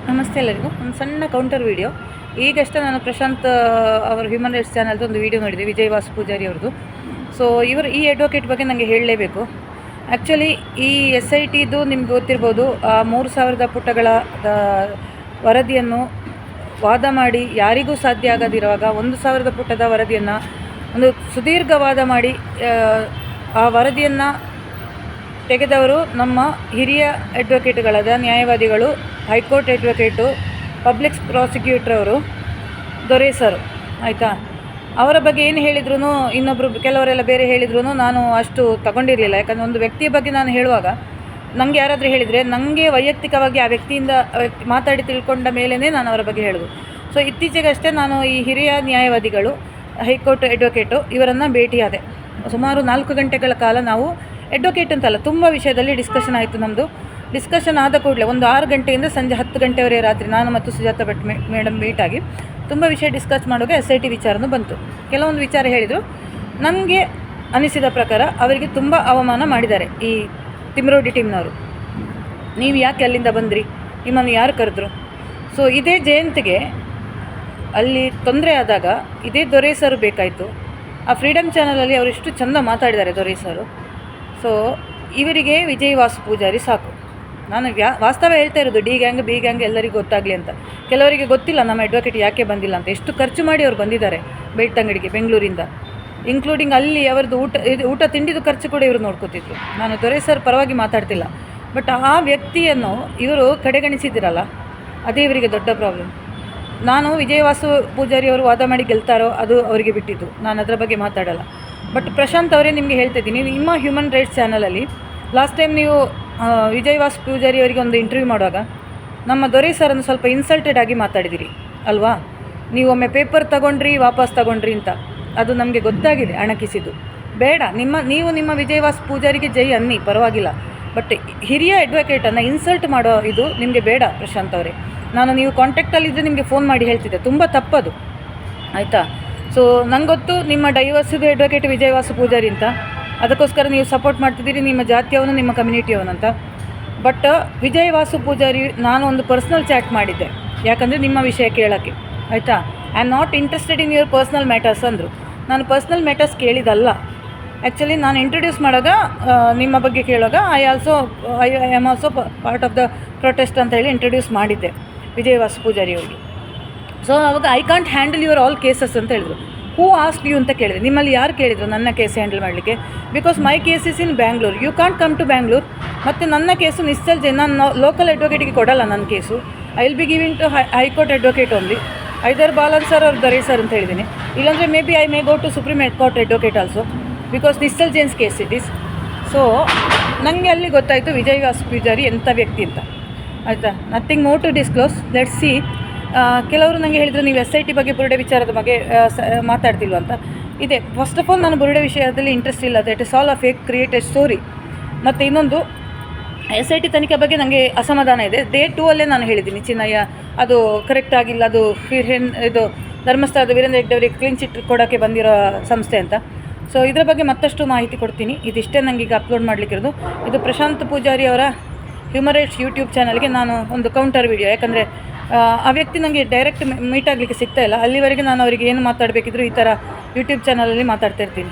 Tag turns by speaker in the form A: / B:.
A: ನಮಸ್ತೆ ಎಲ್ಲರಿಗೂ. ಒಂದು ಸಣ್ಣ ಕೌಂಟರ್ ವೀಡಿಯೋ. ಈಗಷ್ಟೇ ನಾನು ಪ್ರಶಾಂತ್ ಅವರ ಹ್ಯೂಮನ್ ರೈಟ್ಸ್ ಚಾನಲ್ದು ಒಂದು ವೀಡಿಯೋ ನೋಡಿದೆ, ವಿಜಯ್ ವಾಸು ಪೂಜಾರಿ ಅವ್ರದ್ದು. ಸೊ ಈ ಅಡ್ವೊಕೇಟ್ ಬಗ್ಗೆ ನನಗೆ ಹೇಳಲೇಬೇಕು. ಆ್ಯಕ್ಚುಲಿ ಈ SITದು ನಿಮ್ಗೆ ಗೊತ್ತಿರ್ಬೋದು, 3000 ಪುಟಗಳ ವರದಿಯನ್ನು ವಾದ ಮಾಡಿ ಯಾರಿಗೂ ಸಾಧ್ಯ ಆಗದಿರುವಾಗ 1000 ಪುಟದ ವರದಿಯನ್ನು ಒಂದು ಸುದೀರ್ಘವಾದ ಮಾಡಿ ಆ ವರದಿಯನ್ನು ತೆಗೆದವರು ನಮ್ಮ ಹಿರಿಯ ಅಡ್ವೊಕೇಟ್ಗಳಾದ ನ್ಯಾಯವಾದಿಗಳು, ಹೈಕೋರ್ಟ್ ಅಡ್ವೊಕೇಟು, ಪಬ್ಲಿಕ್ ಪ್ರಾಸಿಕ್ಯೂಟರ್ ಅವರು ದೊರೆ ಸರ್. ಆಯಿತಾ, ಅವರ ಬಗ್ಗೆ ಏನು ಹೇಳಿದ್ರು, ಇನ್ನೊಬ್ಬರು ಕೆಲವರೆಲ್ಲ ಬೇರೆ ಹೇಳಿದ್ರು ನಾನು ಅಷ್ಟು ತಗೊಂಡಿರಲಿಲ್ಲ. ಯಾಕಂದರೆ ಒಂದು ವ್ಯಕ್ತಿಯ ಬಗ್ಗೆ ನಾನು ಹೇಳುವಾಗ ನನಗೆ ಯಾರಾದರೂ ಹೇಳಿದರೆ ನನಗೆ ವೈಯಕ್ತಿಕವಾಗಿ ಆ ವ್ಯಕ್ತಿಯಿಂದ ಮಾತಾಡಿ ತಿಳ್ಕೊಂಡ ಮೇಲೇ ನಾನು ಅವರ ಬಗ್ಗೆ ಹೇಳೋದು. ಸೊ ಇತ್ತೀಚೆಗಷ್ಟೇ ನಾನು ಈ ಹಿರಿಯ ನ್ಯಾಯವಾದಿಗಳು, ಹೈಕೋರ್ಟ್ ಅಡ್ವೊಕೇಟು ಇವರನ್ನು ಭೇಟಿಯಾದೆ. ಸುಮಾರು 4 ಗಂಟೆಗಳ ಕಾಲ ನಾವು ಅಡ್ವೊಕೇಟ್ ಅಂತಲ್ಲ, ತುಂಬ ವಿಷಯದಲ್ಲಿ ಡಿಸ್ಕಷನ್ ಆಯಿತು. ನಮ್ಮದು ಡಿಸ್ಕಷನ್ ಆದ ಕೂಡಲೇ ಒಂದು 6 ಗಂಟೆಯಿಂದ ಸಂಜೆ 10 ಗಂಟೆವರೆಗೆ ರಾತ್ರಿ ನಾನು ಮತ್ತು ಸುಜಾತ ಭಟ್ ಮೇಡಮ್ ಮೀಟಾಗಿ ತುಂಬ ವಿಷಯ ಡಿಸ್ಕಸ್ ಮಾಡುವಾಗ SIT ವಿಚಾರನೂ ಬಂತು. ಕೆಲವೊಂದು ವಿಚಾರ ಹೇಳಿದರು. ನನಗೆ ಅನಿಸಿದ ಪ್ರಕಾರ ಅವರಿಗೆ ತುಂಬ ಅವಮಾನ ಮಾಡಿದ್ದಾರೆ ಈ ತಿಮ್ರೋಡಿ ಟೀಮ್ನವರು. ನೀವು ಯಾಕೆ ಅಲ್ಲಿಂದ ಬಂದ್ರಿ, ನಿಮ್ಮನ್ನು ಯಾರು ಕರೆದ್ರು? ಸೊ ಇದೇ ಜಯಂತಿಗೆ ಅಲ್ಲಿ ತೊಂದರೆ ಆದಾಗ ಇದೇ ದೊರೆ ಸರ್ ಬೇಕಾಯಿತು. ಆ ಫ್ರೀಡಮ್ ಚಾನಲಲ್ಲಿ ಅವರೆಷ್ಟು ಚೆಂದ ಮಾತಾಡಿದ್ದಾರೆ ದೊರೆ ಸರು. ಸೊ ಇವರಿಗೆ ವಿಜಯ್ ವಾಸು ಪೂಜಾರಿ ಸಾಕು. ನಾನು ವಾಸ್ತವ ಹೇಳ್ತಾ ಇರೋದು, D ಗ್ಯಾಂಗ್ B ಗ್ಯಾಂಗ್ ಎಲ್ಲರಿಗೂ ಗೊತ್ತಾಗಲಿ ಅಂತ. ಕೆಲವರಿಗೆ ಗೊತ್ತಿಲ್ಲ ನಮ್ಮ ಅಡ್ವೊಕೇಟ್ ಯಾಕೆ ಬಂದಿಲ್ಲ ಅಂತ. ಎಷ್ಟು ಖರ್ಚು ಮಾಡಿ ಅವ್ರು ಬಂದಿದ್ದಾರೆ ಬೆಳ್ತಂಗಡಿಗೆ ಬೆಂಗಳೂರಿಂದ, ಇನ್ಕ್ಲೂಡಿಂಗ್ ಅಲ್ಲಿ ಅವರದ್ದು ಊಟ ತಿಂಡಿದು ಖರ್ಚು ಕೂಡ ಇವರು ನೋಡ್ಕೋತಿದ್ರು. ನಾನು ದೊರೆ ಸರ್ ಪರವಾಗಿ ಮಾತಾಡ್ತಿಲ್ಲ, ಬಟ್ ಆ ವ್ಯಕ್ತಿಯನ್ನು ಇವರು ಕಡೆಗಣಿಸಿದ್ದೀರಲ್ಲ, ಅದೇ ಇವರಿಗೆ ದೊಡ್ಡ ಪ್ರಾಬ್ಲಮ್. ನಾನು ವಿಜಯ್ ವಾಸು ಪೂಜಾರಿ ಅವರು ವಾದ ಮಾಡಿ ಗೆಲ್ತಾರೋ ಅದು ಅವರಿಗೆ ಬಿಟ್ಟಿದ್ದು, ನಾನು ಅದರ ಬಗ್ಗೆ ಮಾತಾಡಲ್ಲ. ಬಟ್ ಪ್ರಶಾಂತ್ ಅವರೇ ನಿಮಗೆ ಹೇಳ್ತಿದ್ದೀನಿ, ನಿಮ್ಮ ಹ್ಯೂಮನ್ ರೈಟ್ಸ್ ಚಾನಲಲ್ಲಿ ಲಾಸ್ಟ್ ಟೈಮ್ ನೀವು ವಿಜಯ್ ವಾಸು ಪೂಜಾರಿ ಅವರಿಗೆ ಒಂದು ಇಂಟರ್ವ್ಯೂ ಮಾಡುವಾಗ ನಮ್ಮ ದೊರೆ ಸರನ್ನು ಸ್ವಲ್ಪ ಇನ್ಸಲ್ಟೆಡ್ ಆಗಿ ಮಾತಾಡಿದಿರಿ ಅಲ್ವಾ? ನೀವು ಒಮ್ಮೆ ಪೇಪರ್ ತಗೊಂಡ್ರಿ, ವಾಪಸ್ ತಗೊಂಡ್ರಿ ಅಂತ, ಅದು ನಮಗೆ ಗೊತ್ತಾಗಿದೆ ಅಣಕಿಸಿದ್ದು. ಬೇಡ, ನೀವು ನಿಮ್ಮ ವಿಜಯ್ ವಾಸು ಪೂಜಾರಿಗೆ ಜೈ ಅನ್ನಿ, ಪರವಾಗಿಲ್ಲ. ಬಟ್ ಹಿರಿಯ ಅಡ್ವೊಕೇಟನ್ನು ಇನ್ಸಲ್ಟ್ ಮಾಡೋ ಇದು ನಿಮಗೆ ಬೇಡ ಪ್ರಶಾಂತ್ ಅವರೇ. ನೀವು ಕಾಂಟ್ಯಾಕ್ಟಲ್ಲಿದ್ದರೆ ನಿಮಗೆ ಫೋನ್ ಮಾಡಿ ಹೇಳ್ತಿದ್ದೆ, ತುಂಬ ತಪ್ಪದು, ಆಯಿತಾ? ಸೊ ನಂಗೆ ಗೊತ್ತು ನಿಮ್ಮ ಡೈವರ್ಸಿದು ಅಡ್ವೊಕೇಟ್ ವಿಜಯ್ ವಾಸು ಪೂಜಾರಿ ಅಂತ, ಅದಕ್ಕೋಸ್ಕರ ನೀವು ಸಪೋರ್ಟ್ ಮಾಡ್ತಿದ್ದೀರಿ ನಿಮ್ಮ ಜಾತಿಯವನು, ನಿಮ್ಮ ಕಮ್ಯುನಿಟಿಯವನಂತ. ಬಟ್ ವಿಜಯ್ ವಾಸು ಪೂಜಾರಿ ನಾನು ಒಂದು ಪರ್ಸ್ನಲ್ ಚಾಟ್ ಮಾಡಿದ್ದೆ, ಯಾಕಂದರೆ ನಿಮ್ಮ ವಿಷಯ ಕೇಳೋಕ್ಕೆ, ಆಯಿತಾ? I am not interested in your personal matters ಅಂದರು. ನಾನು ಪರ್ಸ್ನಲ್ ಮ್ಯಾಟರ್ಸ್ ಕೇಳಿದಲ್ಲ. ಆ್ಯಕ್ಚುಲಿ ನಾನು ಇಂಟ್ರೊಡ್ಯೂಸ್ ಮಾಡುವಾಗ ನಿಮ್ಮ ಬಗ್ಗೆ ಕೇಳುವಾಗ I am also part of the protest ಅಂತ ಹೇಳಿ ಇಂಟ್ರೊಡ್ಯೂಸ್ ಮಾಡಿದ್ದೆ ವಿಜಯ್ ವಾಸು ಪೂಜಾರಿ ಅವರಿಗೆ. ಸೊ ಅವಾಗ I can't handle your all cases ಅಂತ ಹೇಳಿದ್ರು. ಹೂ ಆಸ್ಕ್ ಯು ಅಂತ ಕೇಳಿದೆ, ನಿಮ್ಮಲ್ಲಿ ಯಾರು ಕೇಳಿದರು ನನ್ನ ಕೇಸ್ ಹ್ಯಾಂಡಲ್ ಮಾಡಲಿಕ್ಕೆ? Because my case is in Bangalore, you can't come to Bangalore. ಮತ್ತು ನನ್ನ ಕೇಸು ನಿಶ್ಚಲ್ಜೆ, ನಾನು ಲೋಕಲ್ ಅಡ್ವೊಕೇಟಿಗೆ ಕೊಡಲ್ಲ ನನ್ನ case. I will be giving to high court advocate only. Either Balan sir ಅವ್ರು ದೊರೆ ಸರ್ ಅಂತ ಹೇಳಿದ್ದೀನಿ, ಇಲ್ಲಾಂದರೆ may be I may go to supreme court advocate also, because ನಿಶ್ಚಲ್ಜೆನ್ಸ್ ಕೇಸ್ ಇಟ್ ಈಸ್. ಸೊ ನನಗೆ ಅಲ್ಲಿ ಗೊತ್ತಾಯಿತು ವಿಜಯ್ ವಾಸು ಪೂಜಾರಿ ಎಂಥ ವ್ಯಕ್ತಿ ಅಂತ, ಆಯಿತಾ? Nothing more to disclose, let's see. ಕೆಲವರು ನನಗೆ ಹೇಳಿದರು ನೀವು SIT ಬಗ್ಗೆ, ಬುರುಡೆ ವಿಚಾರದ ಬಗ್ಗೆ ಮಾತಾಡ್ತಿಲ್ವ ಅಂತ. ಇದೆ, ಫಸ್ಟ್ ಆಫ್ ಆಲ್ ನಾನು ಬುರುಡೆ ವಿಷಯದಲ್ಲಿ ಇಂಟ್ರೆಸ್ಟ್ ಇಲ್ಲ, that is all a fake created story. ಮತ್ತು ಇನ್ನೊಂದು SIT ತನಿಖೆ ಬಗ್ಗೆ ನನಗೆ ಅಸಮಾಧಾನ ಇದೆ. Day 2 ಅಲ್ಲೇ ನಾನು ಹೇಳಿದ್ದೀನಿ, ಚಿನ್ನಯ್ಯ ಅದು ಕರೆಕ್ಟ್ ಆಗಿಲ್ಲ, ಅದು ಇದು ಧರ್ಮಸ್ಥಳದ ವೀರೇಂದ್ರ ಹೆಗ್ಡೆ ಅವರಿಗೆ ಕ್ಲೀನ್ ಚಿಟ್ ಕೊಡೋಕ್ಕೆ ಬಂದಿರೋ ಸಂಸ್ಥೆ ಅಂತ. ಸೊ ಇದರ ಬಗ್ಗೆ ಮತ್ತಷ್ಟು ಮಾಹಿತಿ ಕೊಡ್ತೀನಿ. ಇದಿಷ್ಟೇ ನನಗೆ ಈಗ ಅಪ್ಲೋಡ್ ಮಾಡಲಿಕ್ಕಿರೋದು. ಇದು ಪ್ರಶಾಂತ್ ಪೂಜಾರಿ ಅವರ ಹ್ಯೂಮನ್ ರೈಟ್ಸ್ ಯೂಟ್ಯೂಬ್ ಚಾನಲ್ಗೆ ನಾನು ಒಂದು ಕೌಂಟರ್ ವೀಡಿಯೋ. ಯಾಕಂದರೆ ಆ ವ್ಯಕ್ತಿ ನನಗೆ ಡೈರೆಕ್ಟ್ ಮೀಟ್ ಆಗಲಿಕ್ಕೆ ಸಿಗ್ತಾಯಿಲ್ಲ. ಅಲ್ಲಿವರೆಗೆ ನಾನು ಅವರಿಗೆ ಏನು ಮಾತಾಡಬೇಕಿದ್ರು ಈ ಥರ ಯೂಟ್ಯೂಬ್ ಚಾನಲಲ್ಲಿ ಮಾತಾಡ್ತಾ ಇರ್ತೀನಿ.